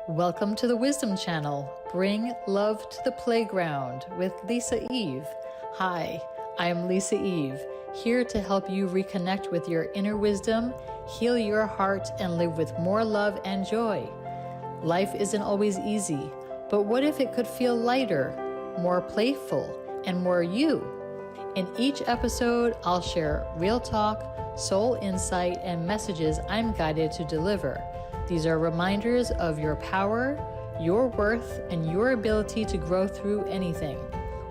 Welcome to the Wisdom Channel. Bring love to the playground with Lisa Eve. Hi, I am Lisa Eve, here to help you reconnect with your inner wisdom, heal your heart, and live with more love and joy. Life isn't always easy, but what if it could feel lighter, more playful, and more you? In each episode, I'll share real talk, soul insight, and messages I'm guided to deliver. These are reminders of your power, your worth, and your ability to grow through anything.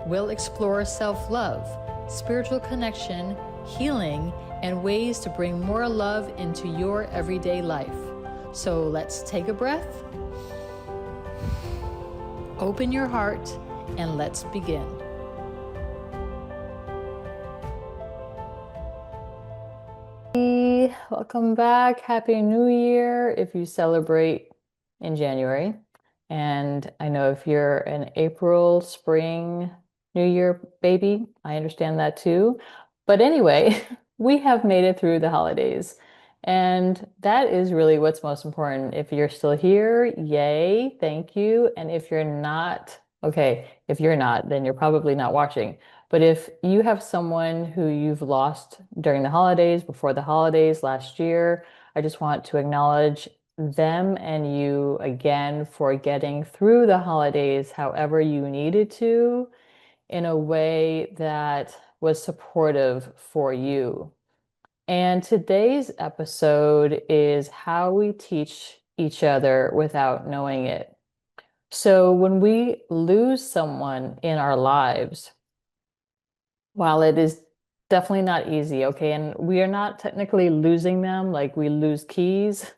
We'll explore self-love, spiritual connection, healing, and ways to bring more love into your everyday life. So let's take a breath, open your heart, and let's begin. Welcome back. Happy New Year if you celebrate in January. And I know if you're an April, spring, New Year baby, I understand that too. But anyway, we have made it through the holidays. And that is really what's most important. If you're still here, yay, thank you. And if you're not, okay, if you're not, then you're probably not watching. But if you have someone who you've lost during the holidays, before the holidays last year, I just want to acknowledge them and you again for getting through the holidays however you needed to in a way that was supportive for you. And today's episode is how we teach each other without knowing it. So when we lose someone in our lives, while it is definitely not easy, okay, and we are not technically losing them like we lose keys,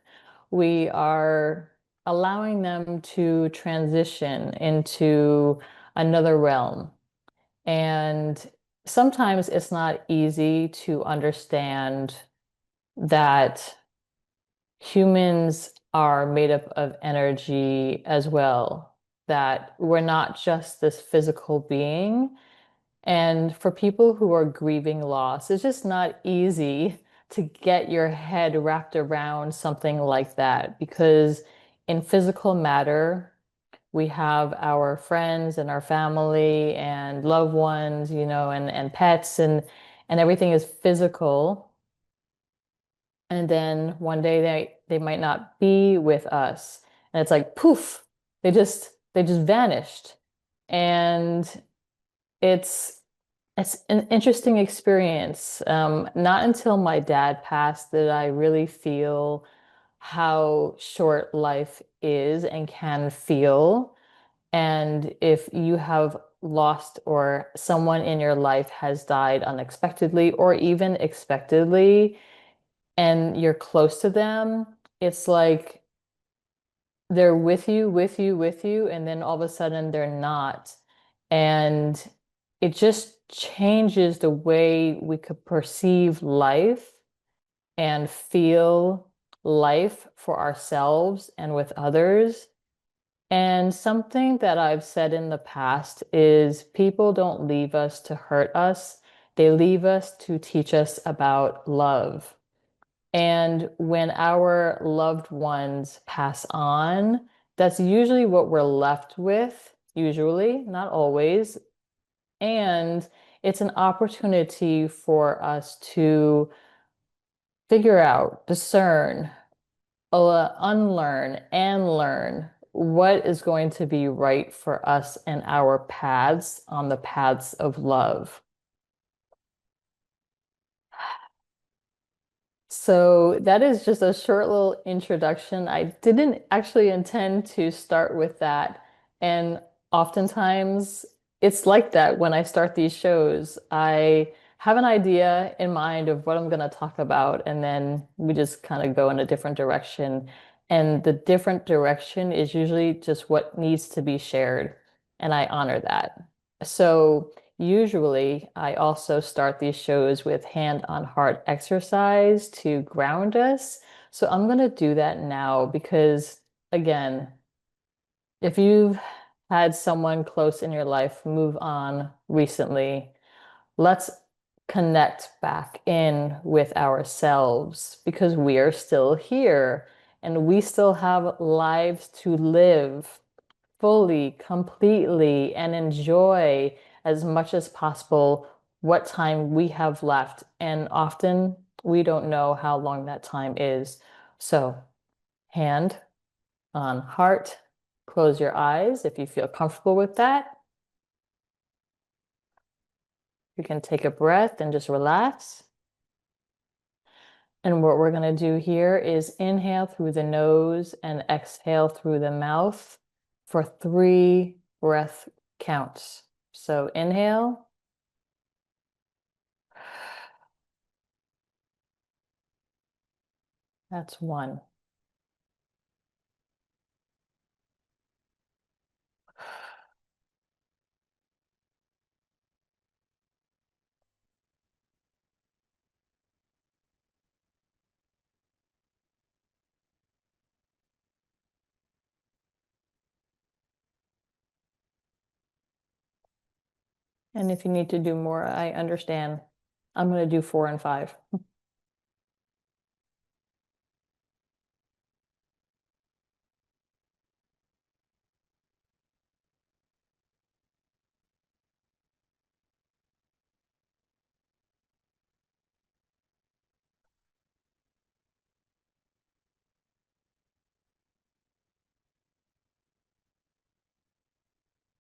we are allowing them to transition into another realm. And sometimes it's not easy to understand that humans are made up of energy as well, that we're not just this physical being. And for people who are grieving loss, it's just not easy to get your head wrapped around something like that because in physical matter, we have our friends and our family and loved ones, and pets and everything is physical. And then one day they might not be with us. And it's like poof, they just vanished. And it's it's an interesting experience. Not until my dad passed did I really feel how short life is and can feel. And if you have lost or someone in your life has died unexpectedly or even expectedly, and you're close to them, it's like they're with you, with you, with you, and then all of a sudden they're not. And it just changes the way we could perceive life and feel life for ourselves and with others. And something that I've said in the past is people don't leave us to hurt us. They leave us to teach us about love. And when our loved ones pass on, that's usually what we're left with, usually, not always. And it's an opportunity for us to figure out, discern, unlearn, and learn what is going to be right for us and our paths on the paths of love. So that is just a short little introduction. I didn't actually intend to start with that. And oftentimes it's like that when I start these shows. I have an idea in mind of what I'm going to talk about, and then we just kind of go in a different direction. And the different direction is usually just what needs to be shared. And I honor that. So usually, I also start these shows with hand on heart exercise to ground us. So I'm going to do that now because, again, if you've had someone close in your life move on recently, let's connect back in with ourselves because we are still here and we still have lives to live fully, completely, and enjoy as much as possible what time we have left. And often we don't know how long that time is. So, hand on heart, close your eyes if you feel comfortable with that. You can take a breath and just relax. And what we're going to do here is inhale through the nose and exhale through the mouth for 3 breath counts. So inhale. That's 1. And if you need to do more, I understand. I'm going to do 4 and 5.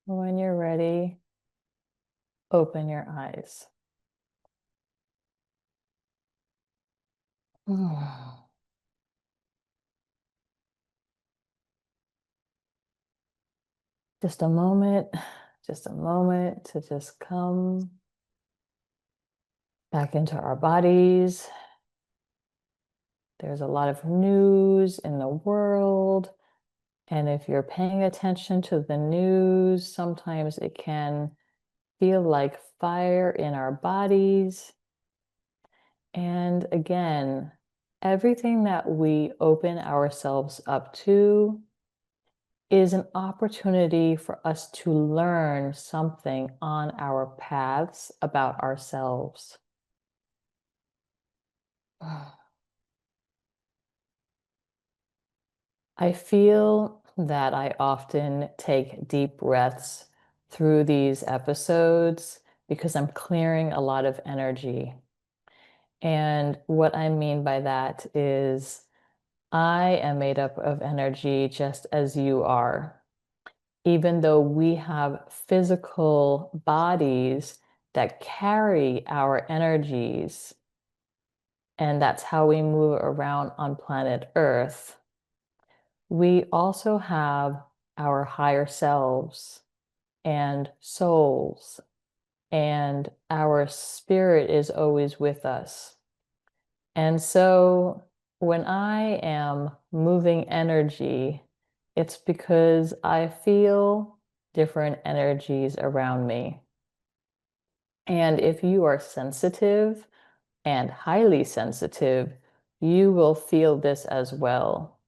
When you're ready, open your eyes. Just a moment to just come back into our bodies. There's a lot of news in the world. And if you're paying attention to the news, sometimes it can feel like fire in our bodies. And again, everything that we open ourselves up to is an opportunity for us to learn something on our paths about ourselves. I feel that I often take deep breaths through these episodes because I'm clearing a lot of energy. And what I mean by that is I am made up of energy just as you are. Even though we have physical bodies that carry our energies, and that's how we move around on planet Earth, we also have our higher selves and souls, and our spirit is always with us. And so when I am moving energy, it's because I feel different energies around me. And if you are sensitive and highly sensitive, you will feel this as well.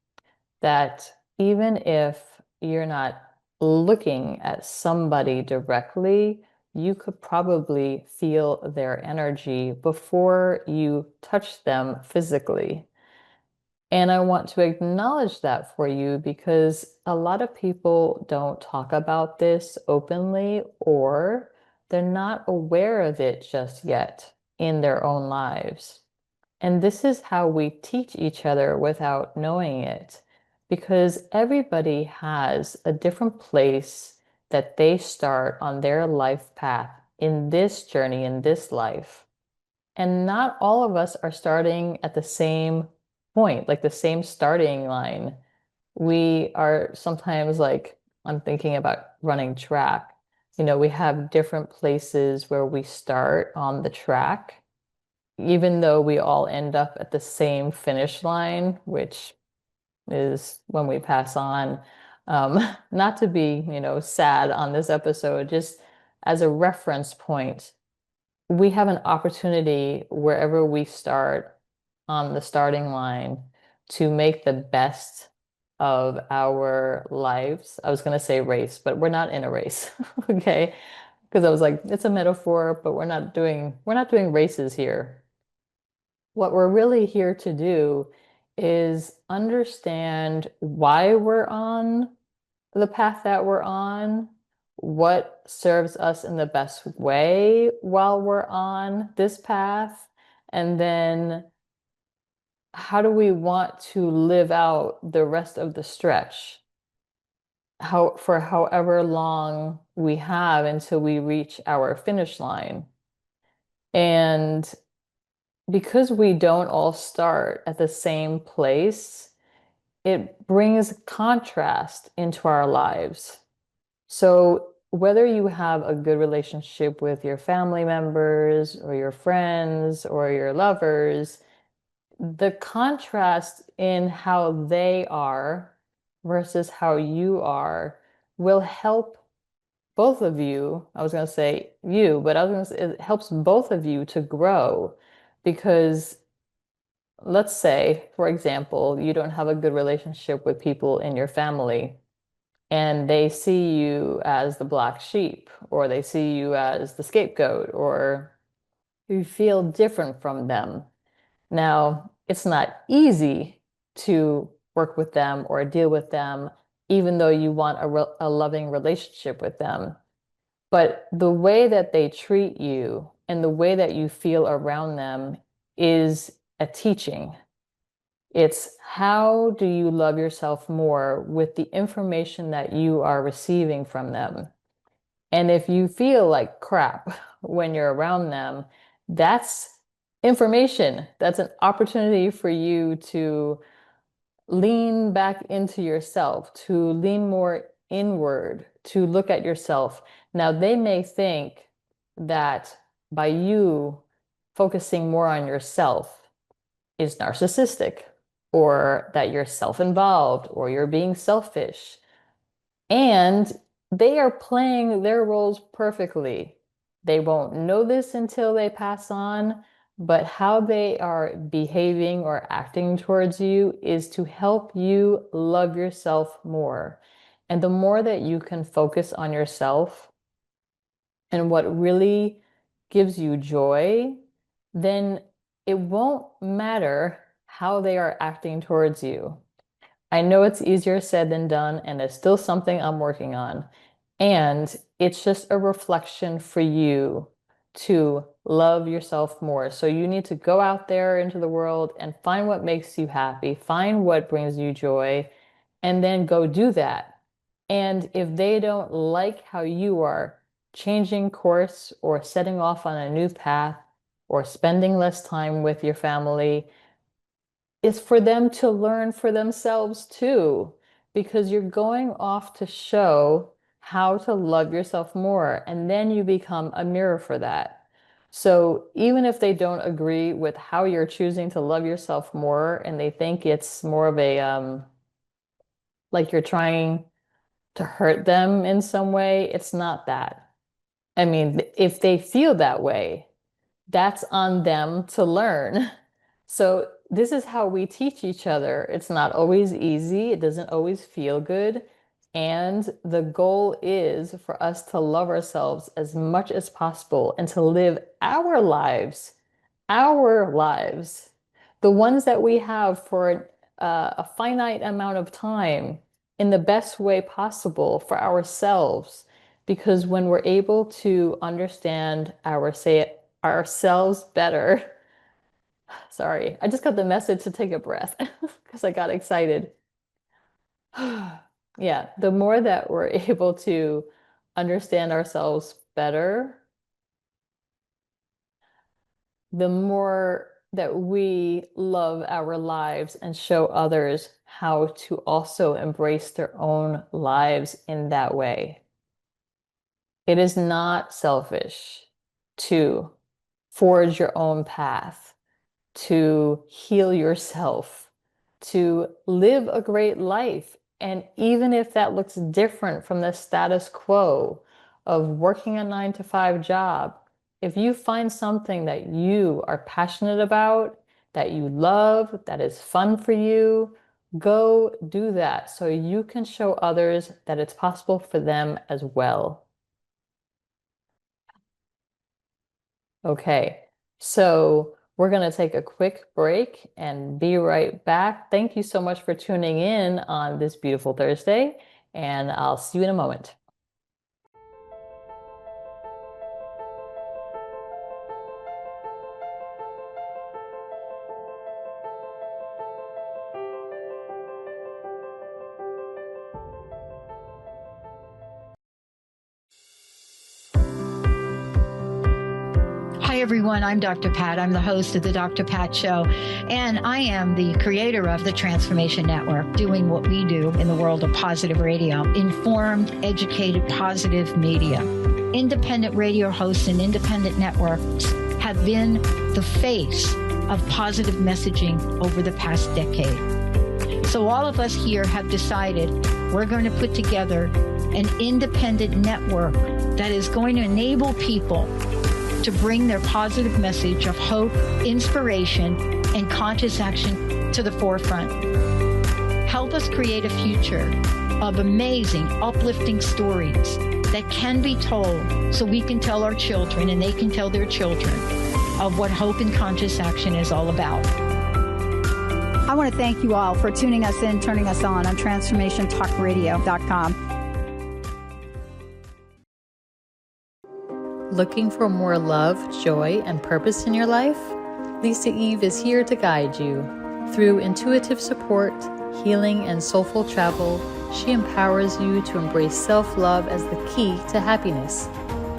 That even if you're not looking at somebody directly, you could probably feel their energy before you touch them physically. And I want to acknowledge that for you because a lot of people don't talk about this openly, or they're not aware of it just yet in their own lives. And this is how we teach each other without knowing it, because everybody has a different place that they start on their life path in this journey, in this life. And not all of us are starting at the same point, like the same starting line. We are sometimes like, I'm thinking about running track. We have different places where we start on the track, even though we all end up at the same finish line, which is when we pass on. Not to be, sad on this episode, just as a reference point, we have an opportunity wherever we start on the starting line to make the best of our lives. I was going to say race, but we're not in a race. Okay? Because I was like, it's a metaphor, but we're not doing races here. What we're really here to do is understand why we're on the path that we're on, what serves us in the best way while we're on this path, and then how do we want to live out the rest of the stretch? How for however long we have until we reach our finish line. And because we don't all start at the same place, it brings contrast into our lives. So whether you have a good relationship with your family members or your friends or your lovers, the contrast in how they are versus how you are will help both of you. I was going to say you, but I was going to say it helps both of you to grow because let's say, for example, you don't have a good relationship with people in your family and they see you as the black sheep or they see you as the scapegoat or you feel different from them. Now, it's not easy to work with them or deal with them, even though you want a loving relationship with them. But the way that they treat you and the way that you feel around them is a teaching. It's how do you love yourself more with the information that you are receiving from them? And if you feel like crap when you're around them, that's information. That's an opportunity for you to lean back into yourself, to lean more inward, to look at yourself. Now, they may think that by you focusing more on yourself is narcissistic, or that you're self-involved, or you're being selfish. And they are playing their roles perfectly. They won't know this until they pass on, but how they are behaving or acting towards you is to help you love yourself more. And the more that you can focus on yourself and what really gives you joy, then it won't matter how they are acting towards you. I know it's easier said than done, and it's still something I'm working on. And it's just a reflection for you to love yourself more. So you need to go out there into the world and find what makes you happy, find what brings you joy, and then go do that. And if they don't like how you are changing course or setting off on a new path or spending less time with your family, it's for them to learn for themselves too, because you're going off to show how to love yourself more, and then you become a mirror for that. So even if they don't agree with how you're choosing to love yourself more, and they think it's more of a like you're trying to hurt them in some way, it's not that. I mean, if they feel that way, that's on them to learn. So this is how we teach each other. It's not always easy. It doesn't always feel good. And the goal is for us to love ourselves as much as possible and to live our lives, the ones that we have for a finite amount of time in the best way possible for ourselves. Because when we're able to understand ourselves better, sorry, I just got the message to take a breath because I got excited. Yeah, the more that we're able to understand ourselves better, the more that we love our lives and show others how to also embrace their own lives in that way. It is not selfish to forge your own path, to heal yourself, to live a great life. And even if that looks different from the status quo of working a 9 to 5 job, if you find something that you are passionate about, that you love, that is fun for you, go do that so you can show others that it's possible for them as well. Okay, so We're going to take a quick break and be right back. Thank you so much for tuning in on this beautiful Thursday, and I'll see you in a moment. Hi, everyone. I'm Dr. Pat. I'm the host of the Dr. Pat Show, and I am the creator of the Transformation Network, doing what we do in the world of positive radio, informed, educated, positive media. Independent radio hosts and independent networks have been the face of positive messaging over the past decade. So all of us here have decided we're going to put together an independent network that is going to enable people to bring their positive message of hope, inspiration, and conscious action to the forefront. Help us create a future of amazing, uplifting stories that can be told so we can tell our children and they can tell their children of what hope and conscious action is all about. I want to thank you all for tuning us in, turning us on transformationtalkradio.com. Looking for more love, joy, and purpose in your life? Lisa Eve is here to guide you. Through intuitive support, healing, and soulful travel, she empowers you to embrace self-love as the key to happiness.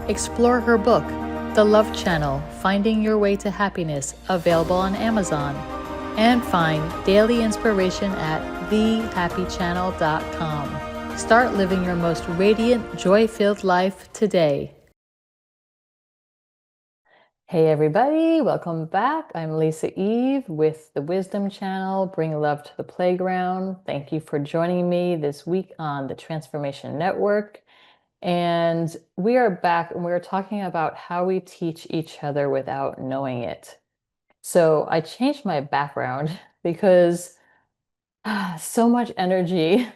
Explore her book, The Love Channel, Finding Your Way to Happiness, available on Amazon. And find daily inspiration at thehappychannel.com. Start living your most radiant, joy-filled life today. Hey everybody, welcome back. I'm Lisa Eve with the Wisdom Channel, Bring Love to the Playground. Thank you for joining me this week on the Transformation Network. And we are back and we're talking about how we teach each other without knowing it. So I changed my background because so much energy.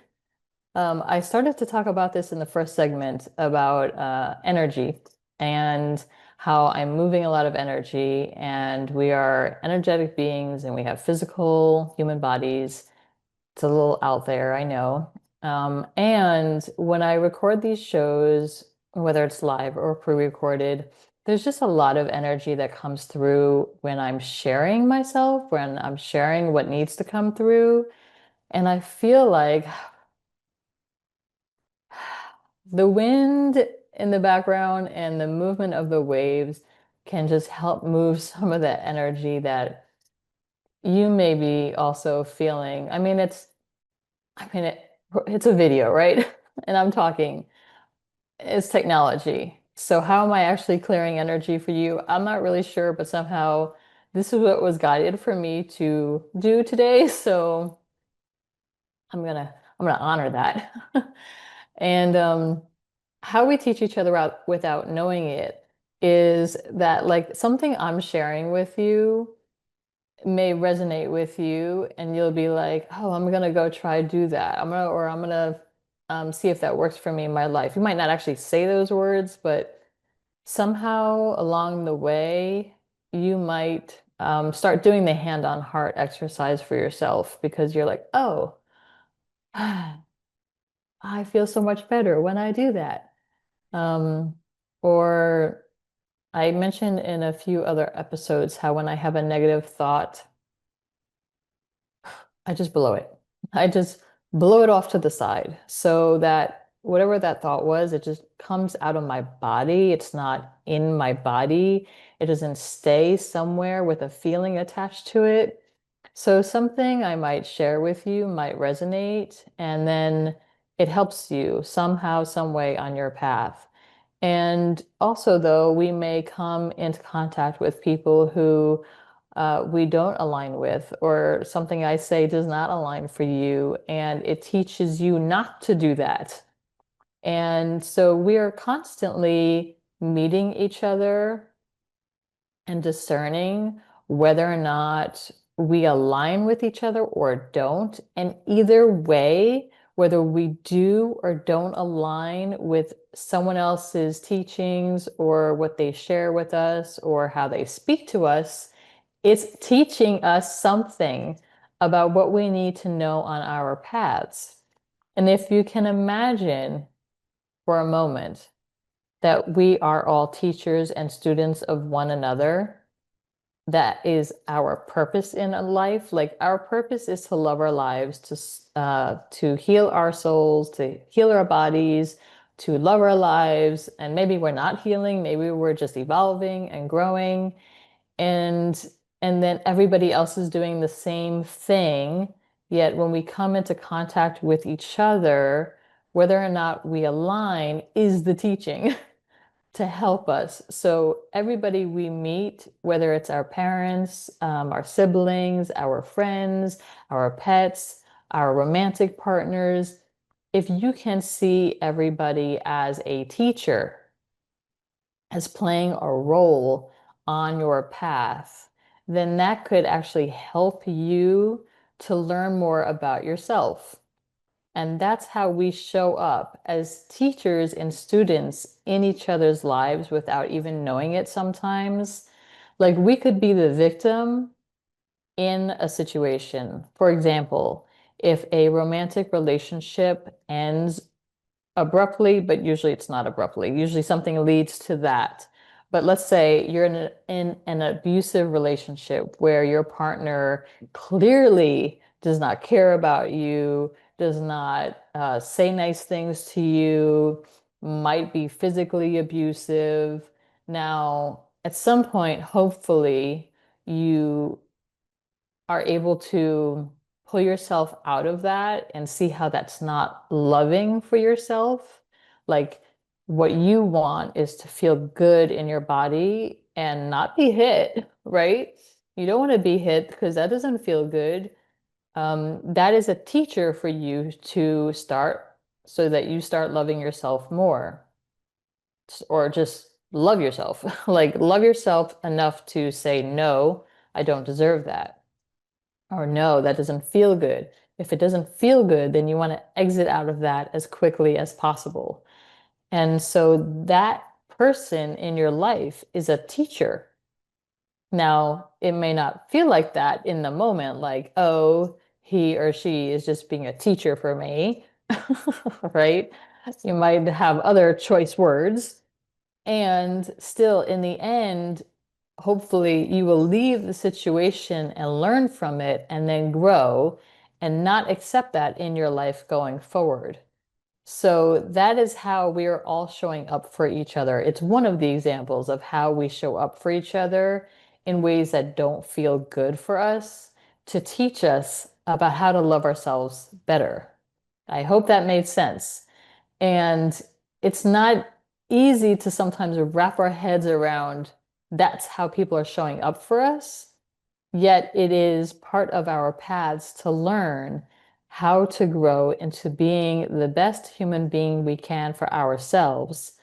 I started to talk about this in the first segment about energy and how I'm moving a lot of energy, and we are energetic beings and we have physical human bodies. It's a little out there, I know. And when I record these shows, whether it's live or pre-recorded, there's just a lot of energy that comes through when I'm sharing myself, when I'm sharing what needs to come through. And I feel like the wind in the background and the movement of the waves can just help move some of that energy that you may be also feeling. I mean, it's a video, right? And I'm talking, it's technology. So how am I actually clearing energy for you? I'm not really sure, but somehow this is what was guided for me to do today. So I'm gonna honor that. And how we teach each other out without knowing it is that like something I'm sharing with you may resonate with you and you'll be like, oh, I'm gonna go try do that. I'm gonna see if that works for me in my life. You might not actually say those words, but somehow along the way, you might start doing the hand on heart exercise for yourself because you're like, oh, I feel so much better when I do that. Um, or I mentioned in a few other episodes how when I have a negative thought, I just blow it. I just blow it off to the side so that whatever that thought was, it just comes out of my body. It's not in my body. It doesn't stay somewhere with a feeling attached to it. So something I might share with you might resonate, and then it helps you somehow, some way on your path. And also, though, we may come into contact with people who we don't align with, or something I say does not align for you, and it teaches you not to do that. And so we are constantly meeting each other and discerning whether or not we align with each other or don't. And either way, whether we do or don't align with someone else's teachings or what they share with us or how they speak to us, It's teaching us something about what we need to know on our paths. And if you can imagine for a moment that we are all teachers and students of one another, that is our purpose in life. Like our purpose is to love our lives, to heal our souls, to heal our bodies, to love our lives. And maybe we're not healing, maybe we're just evolving and growing. And and then everybody else is doing the same thing. Yet when we come into contact with each other, whether or not we align is the teaching. To help us. So everybody we meet, whether it's our parents, our siblings, our friends, our pets, our romantic partners, if you can see everybody as a teacher, as playing a role on your path, then that could actually help you to learn more about yourself. And that's how we show up as teachers and students in each other's lives without even knowing it sometimes. Like we could be the victim in a situation. For example, if a romantic relationship ends abruptly, but usually it's not abruptly. Usually something leads to that. But let's say you're in an abusive relationship where your partner clearly does not care about you, does not say nice things to you, might be physically abusive. Now, at some point, hopefully, you are able to pull yourself out of that and see how that's not loving for yourself. Like what you want is to feel good in your body and not be hit, right? You don't want to be hit because that doesn't feel good. That is a teacher for you to start so that you start loving yourself more or just love yourself. Like love yourself enough to say, no, I don't deserve that. Or no, that doesn't feel good. If it doesn't feel good, then you want to exit out of that as quickly as possible. And so that person in your life is a teacher. Now, it may not feel like that in the moment, like, oh, he or she is just being a teacher for me, right? You might have other choice words. And still, in the end, hopefully you will leave the situation and learn from it and then grow and not accept that in your life going forward. So that is how we are all showing up for each other. It's one of the examples of how we show up for each other in ways that don't feel good for us to teach us about how to love ourselves better. I hope that made sense. And it's not easy to sometimes wrap our heads around that's how people are showing up for us. Yet it is part of our paths to learn how to grow into being the best human being we can for ourselves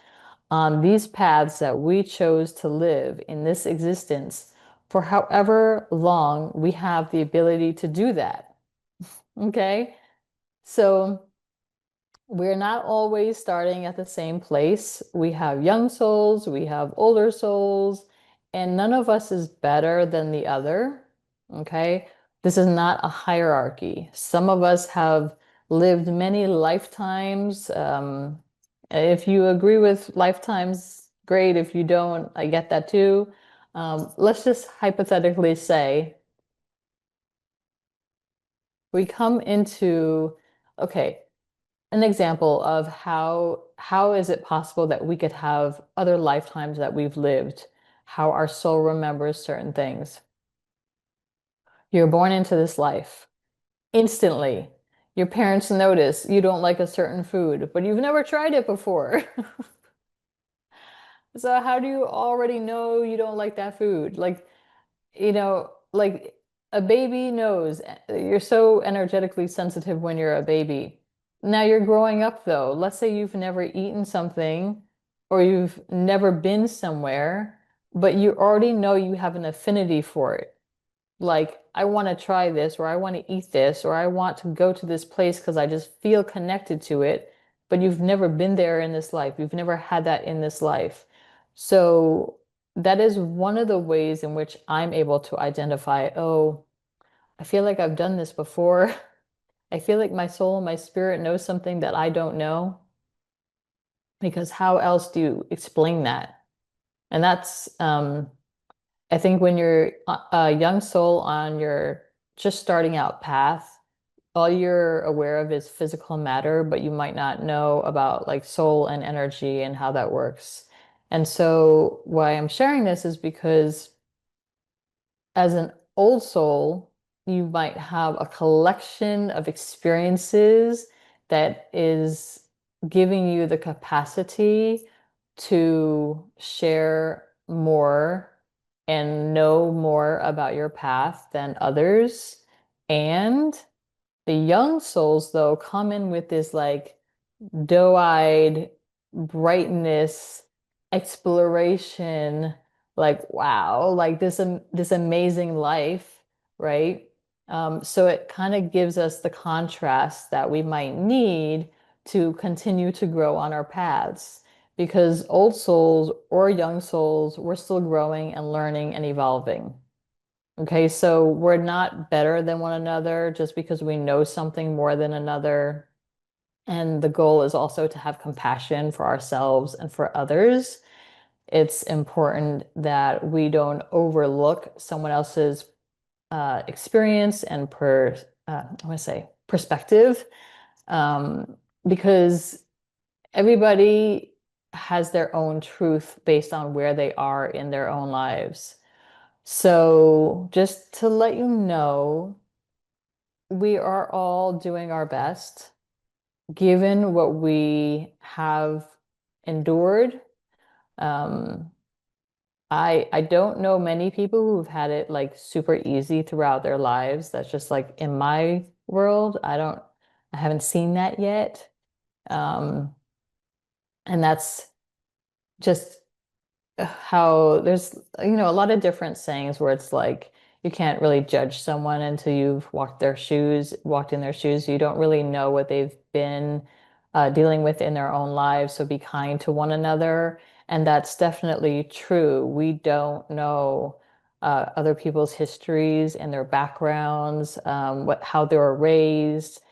on these paths that we chose to live in this existence for however long we have the ability to do that. Okay? So we're not always starting at the same place. We have young souls, we have older souls, and none of us is better than the other. Okay. This is not a hierarchy. Some of us have lived many lifetimes. If you agree with lifetimes, great. If you don't, I get that too. Let's just hypothetically say we come into, okay, an example of how is it possible that we could have other lifetimes that we've lived, how our soul remembers certain things. You're born into this life. Instantly, your parents notice you don't like a certain food, but you've never tried it before. So how do you already know you don't like that food? Like a baby knows you're so energetically sensitive when you're a baby. Now you're growing up though. Let's say you've never eaten something or you've never been somewhere, but you already know you have an affinity for it. Like, I want to try this, or I want to eat this, or I want to go to this place because I just feel connected to it, but you've never been there in this life. You've never had that in this life. So that is one of the ways in which I'm able to identify, oh, I feel like I've done this before. I feel like my soul and my spirit knows something that I don't know. Because how else do you explain that? And that's, I think when you're a young soul on your just starting out path, all you're aware of is physical matter, but you might not know about like soul and energy and how that works. And so why I'm sharing this is because as an old soul, you might have a collection of experiences that is giving you the capacity to share more and know more about your path than others. And the young souls, though, come in with this like doe-eyed brightness, exploration, like wow, like this amazing life, right? So it kind of gives us the contrast that we might need to continue to grow on our paths. Because old souls or young souls, we're still growing and learning and evolving. Okay, so we're not better than one another just because we know something more than another. And the goal is also to have compassion for ourselves and for others. It's important that we don't overlook someone else's experience and I want to say perspective, um, because everybody has their own truth based on where they are in their own lives. So just to let you know, we are all doing our best given what we have endured. um, I don't know many people who've had it like super easy throughout their lives. That's just like in my world. I haven't seen that yet. Um, and that's just how there's, a lot of different sayings where it's like you can't really judge someone until you've walked in their shoes. You don't really know what they've been dealing with in their own lives. So be kind to one another. And that's definitely true. We don't know other people's histories and their backgrounds, how they were raised,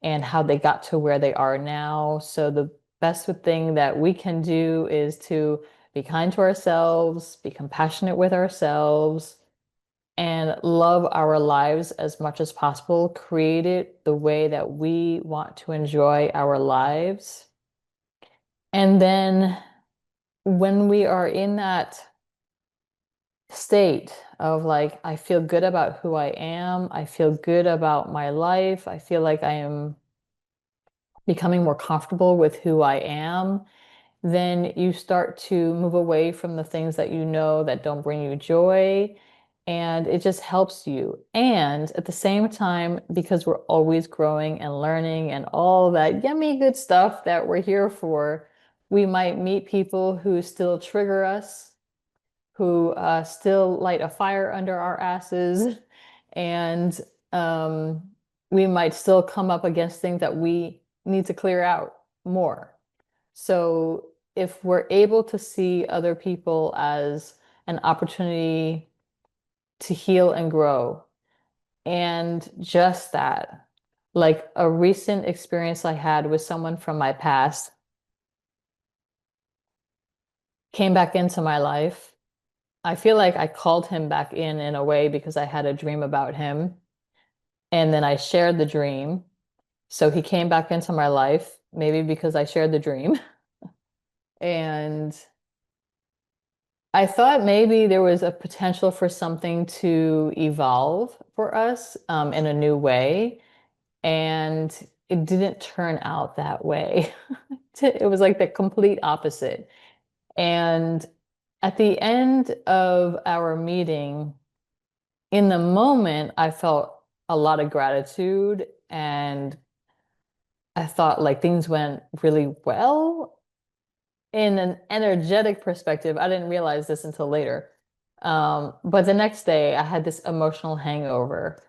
and how they got to where they are now. So the best thing that we can do is to be kind to ourselves, be compassionate with ourselves, and love our lives as much as possible. Create it the way that we want to enjoy our lives. And then when we are in that state of like, I feel good about who I am, I feel good about my life, I feel like I am becoming more comfortable with who I am, then you start to move away from the things that you know that don't bring you joy. And it just helps you. And at the same time, because we're always growing and learning and all that yummy good stuff that we're here for, we might meet people who still trigger us, who still light a fire under our asses. And um, we might still come up against things that we need to clear out more. So if we're able to see other people as an opportunity to heal and grow, and just that, like a recent experience I had with someone from my past came back into my life. I feel like I called him back in a way because I had a dream about him. And then I shared the dream. So he came back into my life, maybe because I shared the dream. And I thought maybe there was a potential for something to evolve for us in a new way. And it didn't turn out that way. It was like the complete opposite. And at the end of our meeting, in the moment, I felt a lot of gratitude and I thought like things went really well. In an energetic perspective, I didn't realize this until later. But the next day, I had this emotional hangover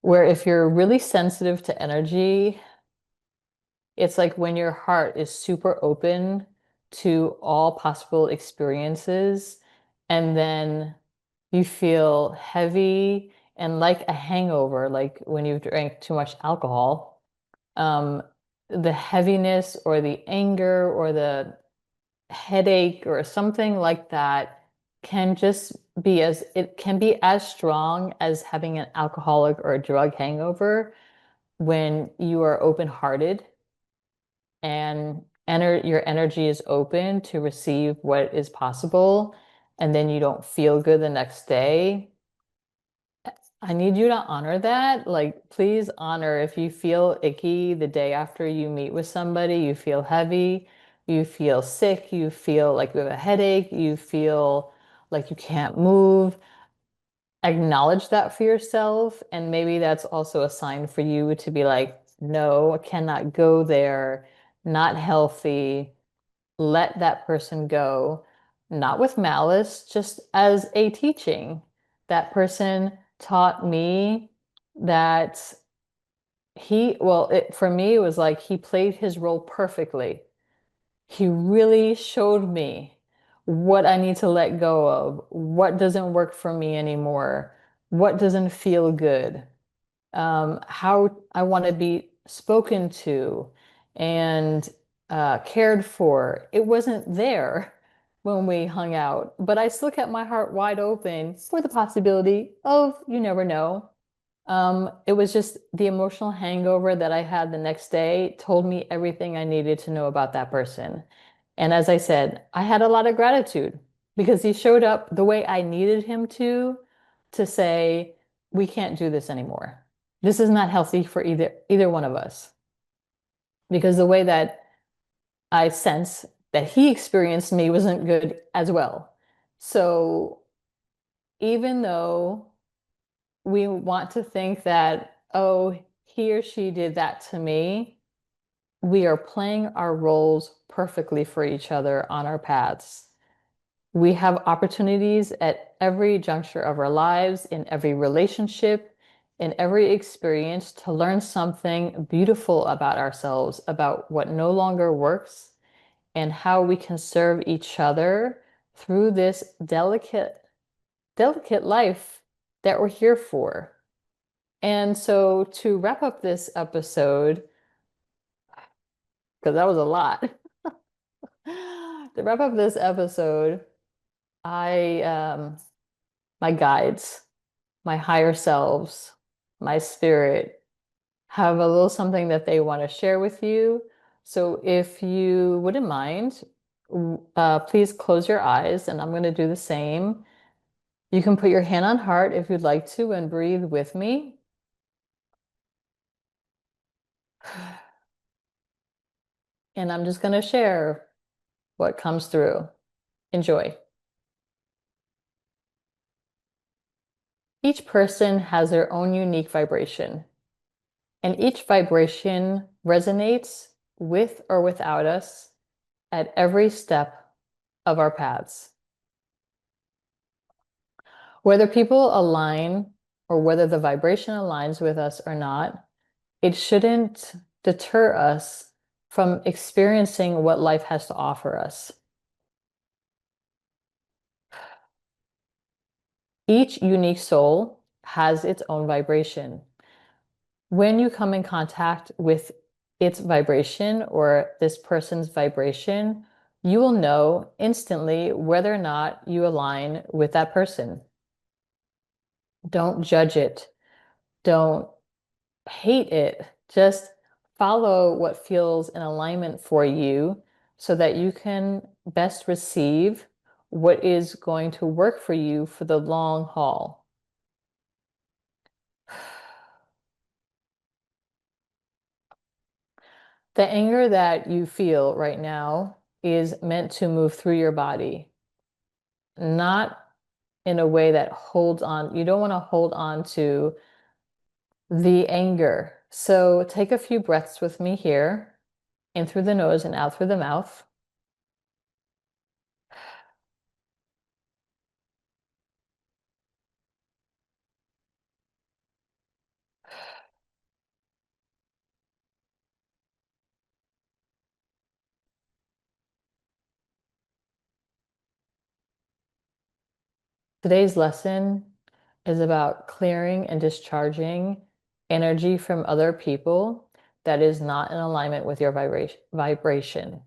where if you're really sensitive to energy, it's like when your heart is super open to all possible experiences and then you feel heavy and like a hangover, like when you drank too much alcohol. Um, the heaviness or the anger or the headache or something like that can just be as it can be as strong as having an alcoholic or a drug hangover when you are open-hearted and your energy is open to receive what is possible, and then you don't feel good the next day. I need you to honor that. Like, please honor if you feel icky the day after you meet with somebody, you feel heavy, you feel sick, you feel like you have a headache, you feel like you can't move. Acknowledge that for yourself. And maybe that's also a sign for you to be like, no, I cannot go there, not healthy. Let that person go, not with malice, just as a teaching. That person taught me that for me, it was like he played his role perfectly. He really showed me what I need to let go of, what doesn't work for me anymore, what doesn't feel good, how I want to be spoken to and cared for. It wasn't there when we hung out, but I still kept my heart wide open for the possibility of you never know. It was just the emotional hangover that I had the next day told me everything I needed to know about that person. And as I said, I had a lot of gratitude because he showed up the way I needed him to say, we can't do this anymore. This is not healthy for either one of us. Because the way that I sense that he experienced me wasn't good as well. So even though we want to think that, oh, he or she did that to me, we are playing our roles perfectly for each other on our paths. We have opportunities at every juncture of our lives, in every relationship, in every experience to learn something beautiful about ourselves, about what no longer works, and how we can serve each other through this delicate life that we're here for. And so to wrap up this episode, because that was a lot, to wrap up this episode, I my guides, my higher selves, my spirit have a little something that they want to share with you. So if you wouldn't mind, please close your eyes and I'm going to do the same. You can put your hand on heart if you'd like to and breathe with me. And I'm just going to share what comes through. Enjoy. Each person has their own unique vibration, and each vibration resonates with or without us at every step of our paths. Whether people align or whether the vibration aligns with us or not, it shouldn't deter us from experiencing what life has to offer us. Each unique soul has its own vibration. When you come in contact with its vibration or this person's vibration, you will know instantly whether or not you align with that person. Don't judge it. Don't hate it. Just follow what feels in alignment for you so that you can best receive what is going to work for you for the long haul. The anger that you feel right now is meant to move through your body, not in a way that holds on. You don't want to hold on to the anger. So take a few breaths with me here, in through the nose and out through the mouth. Today's lesson is about clearing and discharging energy from other people that is not in alignment with your vibration.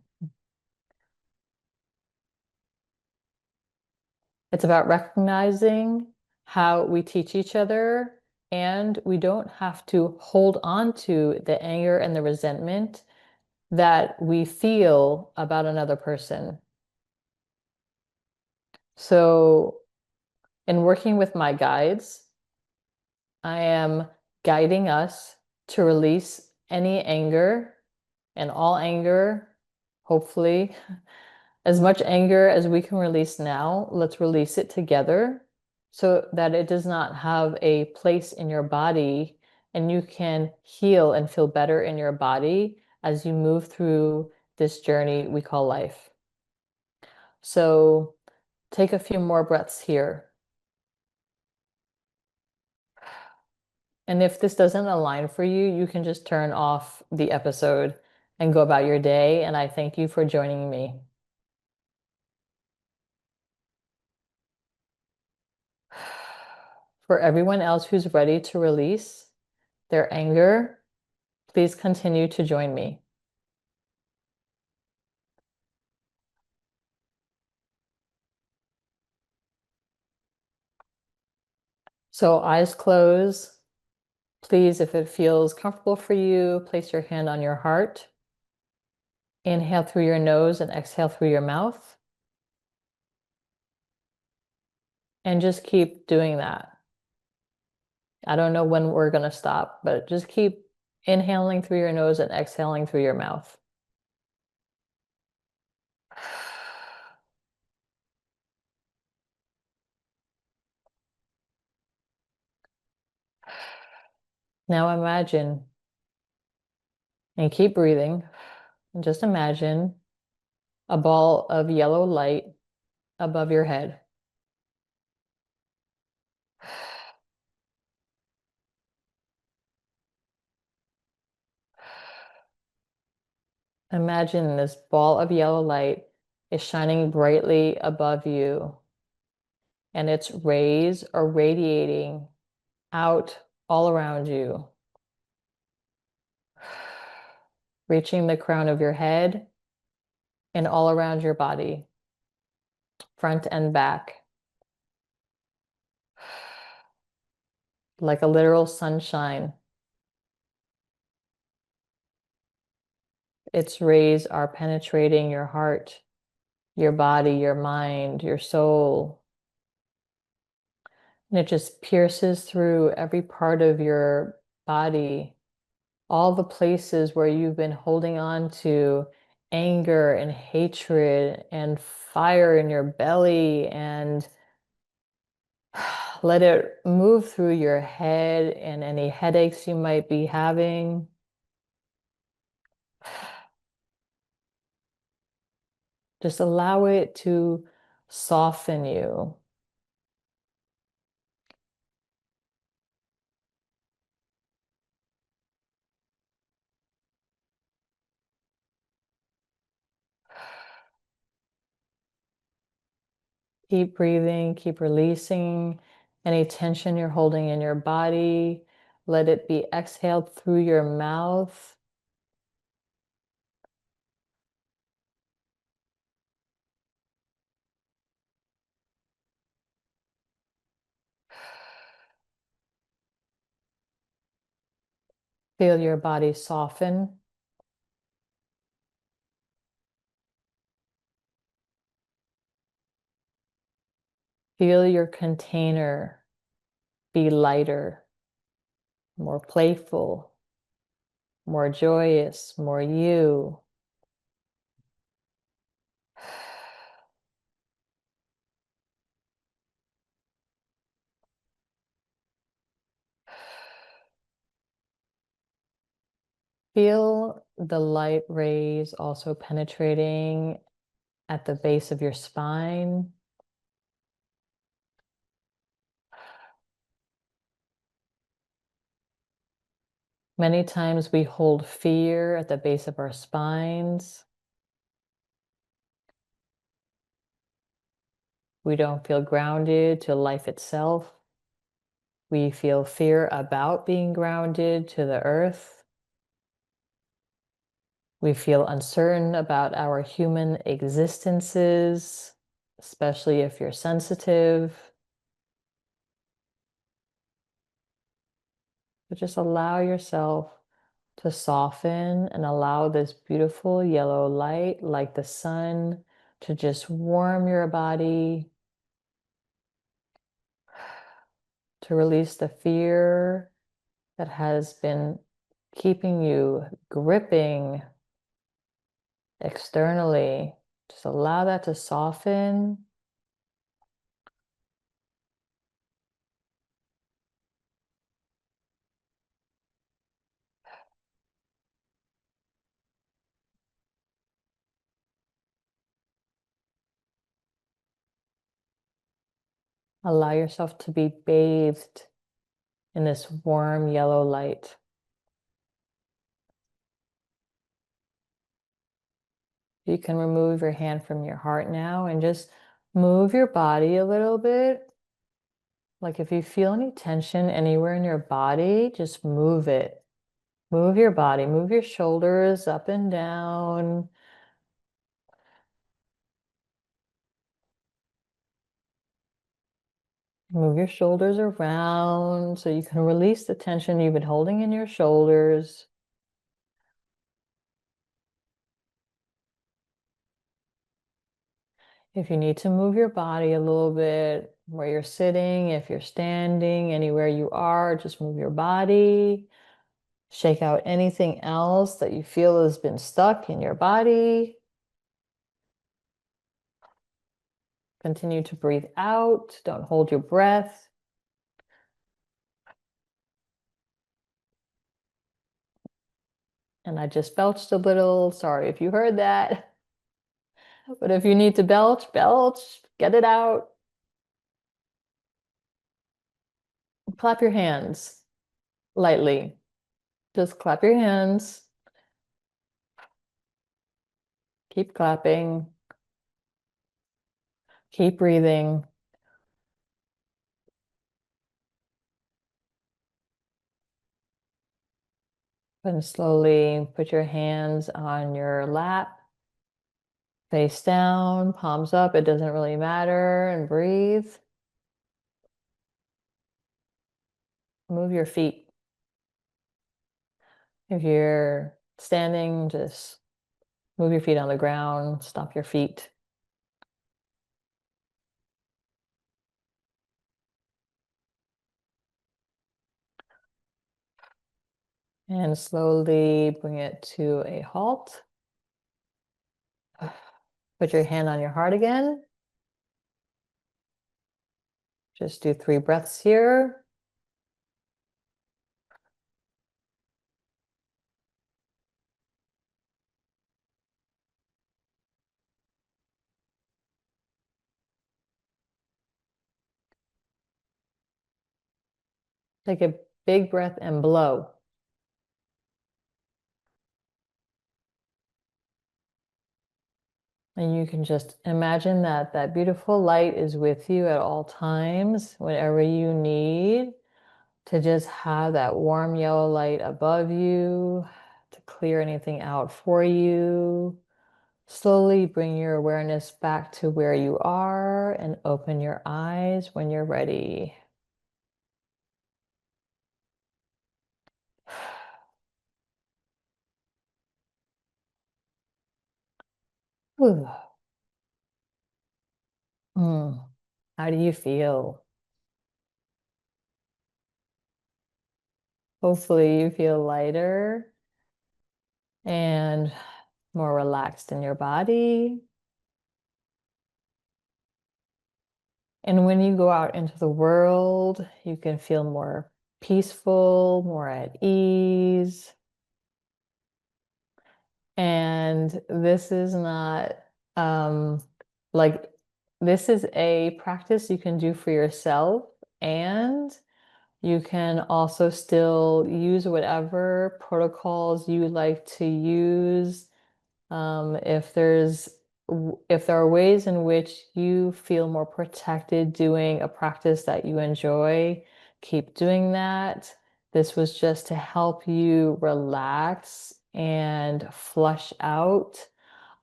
It's about recognizing how we teach each other, and we don't have to hold on to the anger and the resentment that we feel about another person. So, in working with my guides, I am guiding us to release any anger and all anger, hopefully, as much anger as we can release now. Let's release it together so that it does not have a place in your body, and you can heal and feel better in your body as you move through this journey we call life. So take a few more breaths here. And if this doesn't align for you, you can just turn off the episode and go about your day. And I thank you for joining me. For everyone else who's ready to release their anger, please continue to join me. So eyes closed. Please, if it feels comfortable for you, place your hand on your heart. Inhale through your nose and exhale through your mouth. And just keep doing that. I don't know when we're going to stop, but just keep inhaling through your nose and exhaling through your mouth. Now imagine and keep breathing, and just imagine a ball of yellow light above your head. Imagine this ball of yellow light is shining brightly above you, and its rays are radiating out all around you, reaching the crown of your head and all around your body, front and back, like a literal sunshine. Its rays are penetrating your heart, your body, your mind, your soul. And it just pierces through every part of your body, all the places where you've been holding on to anger and hatred and fire in your belly, and let it move through your head and any headaches you might be having. Just allow it to soften you. Keep breathing, keep releasing any tension you're holding in your body. Let it be exhaled through your mouth. Feel your body soften. Feel your container be lighter, more playful, more joyous, more you. Feel the light rays also penetrating at the base of your spine. Many times we hold fear at the base of our spines. We don't feel grounded to life itself. We feel fear about being grounded to the earth. We feel uncertain about our human existences, especially if you're sensitive. But just allow yourself to soften and allow this beautiful yellow light, like the sun, to just warm your body, to release the fear that has been keeping you gripping externally. Just allow that to soften. Allow yourself to be bathed in this warm yellow light. You can remove your hand from your heart now and just move your body a little bit. Like if you feel any tension anywhere in your body, just move it. Move your body, move your shoulders up and down. Move your shoulders around so you can release the tension you've been holding in your shoulders. If you need to move your body a little bit, where you're sitting, if you're standing, anywhere you are, just move your body. Shake out anything else that you feel has been stuck in your body. Continue to breathe out. Don't hold your breath. And I just belched a little. Sorry if you heard that. But if you need to belch, belch, get it out. Clap your hands lightly. Just clap your hands. Keep clapping. Keep breathing. And slowly put your hands on your lap, face down, palms up. It doesn't really matter. And breathe. Move your feet. If you're standing, just move your feet on the ground, stomp your feet. And slowly bring it to a halt. Put your hand on your heart again. Just do 3 breaths here. Take a big breath and blow. And you can just imagine that that beautiful light is with you at all times, whenever you need to just have that warm yellow light above you to clear anything out for you. Slowly bring your awareness back to where you are and open your eyes when you're ready. Whew. How do you feel? Hopefully you feel lighter and more relaxed in your body. And when you go out into the world, you can feel more peaceful, more at ease. And this is not like this is a practice you can do for yourself, and you can also still use whatever protocols you like to use. If there's if there are ways in which you feel more protected doing a practice that you enjoy, keep doing that. This was just to help you relax and flush out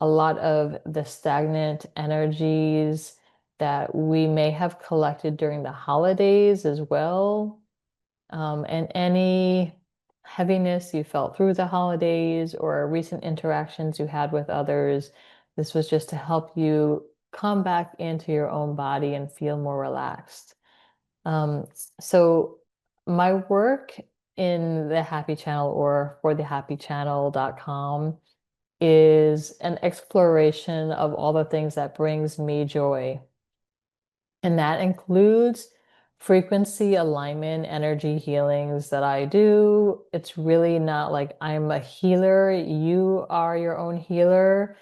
a lot of the stagnant energies that we may have collected during the holidays as well. And any heaviness you felt through the holidays or recent interactions you had with others, this was just to help you come back into your own body and feel more relaxed. Um, so my work in the Happy Channel or for thehappychannel.com is an exploration of all the things that brings me joy. And that includes frequency alignment, energy healings that I do. It's really not like I'm a healer, you are your own healer.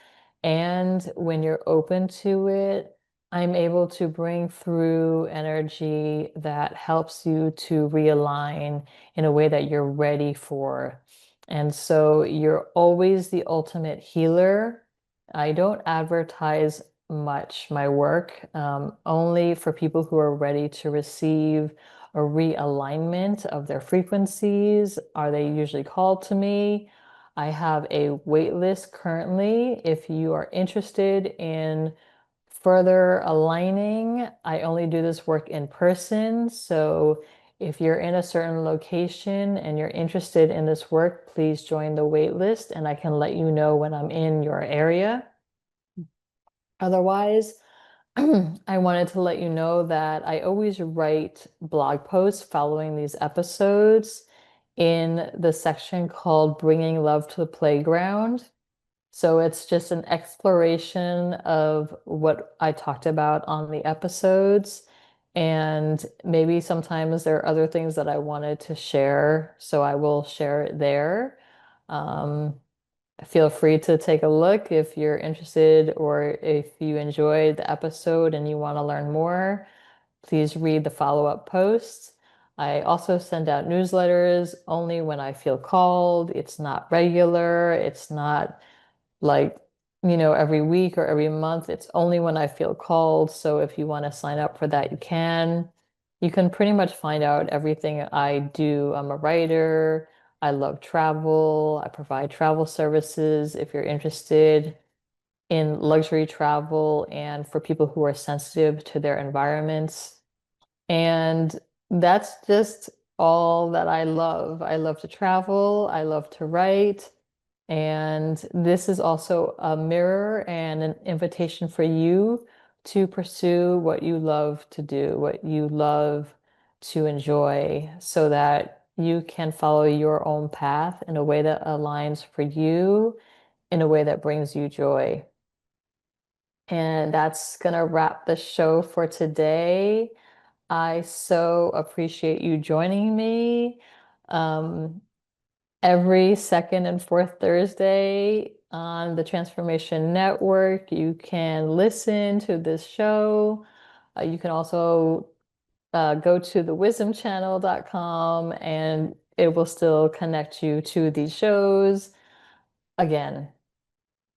And when you're open to it, I'm able to bring through energy that helps you to realign in a way that you're ready for. And so you're always the ultimate healer. I don't advertise much my work, only for people who are ready to receive a realignment of their frequencies. Are they usually called to me? I have a wait list currently. If you are interested in further aligning, I only do this work in person. So if you're in a certain location and you're interested in this work, please join the wait list and I can let you know when I'm in your area. Otherwise, I wanted to let you know that I always write blog posts following these episodes in the section called Bringing Love to the Playground. So it's just an exploration of what I talked about on the episodes. And maybe sometimes there are other things that I wanted to share, so I will share it there. Um, Feel free to take a look if you're interested or if you enjoyed the episode and you want to learn more. Please read the follow-up posts. I also send out newsletters only when I feel called. It's not regular. It's not like, every week or every month. It's only when I feel called. So if you want to sign up for that, you can. You can pretty much find out everything I do. I'm a writer. I love travel. I provide travel services if you're interested in luxury travel and for people who are sensitive to their environments. And that's just all that I love. I love to travel. I love to write. And this is also a mirror and an invitation for you to pursue what you love to do, what you love to enjoy, so that you can follow your own path in a way that aligns for you, in a way that brings you joy. And that's going to wrap the show for today. I so appreciate you joining me. Every second and fourth Thursday on the Transformation Network, you can listen to this show. You can also go to the wisdomchannel.com and it will still connect you to these shows. Again,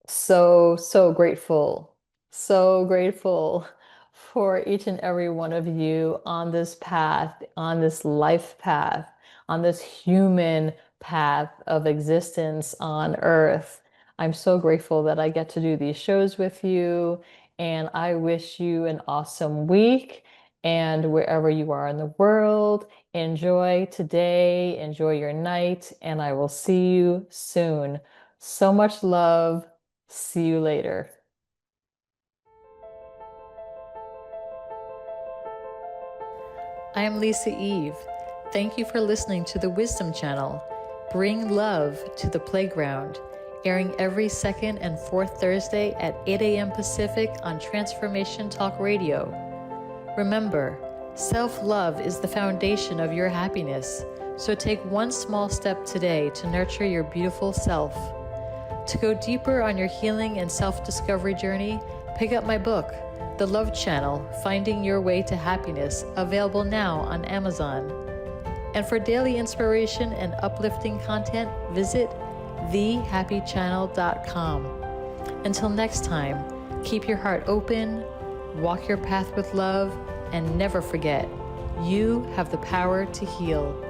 so grateful, so grateful for each and every one of you on this path, on this life path, on this human path of existence on Earth. I'm so grateful that I get to do these shows with you, and I wish you an awesome week. And wherever you are in the world, enjoy today, enjoy your night, and I will see you soon. So much love. See you later. I am Lisa Eve. Thank you for listening to the Wisdom Channel. Bring love to the playground, airing every second and fourth Thursday at 8 a.m. Pacific on Transformation Talk Radio. Remember, self-love is the foundation of your happiness, so take one small step today to nurture your beautiful self. To go deeper on your healing and self-discovery journey, pick up my book, The Love Channel, Finding Your Way to Happiness, available now on Amazon. And for daily inspiration and uplifting content, visit thehappychannel.com. Until next time, Keep your heart open, walk your path with love, and never forget, you have the power to heal.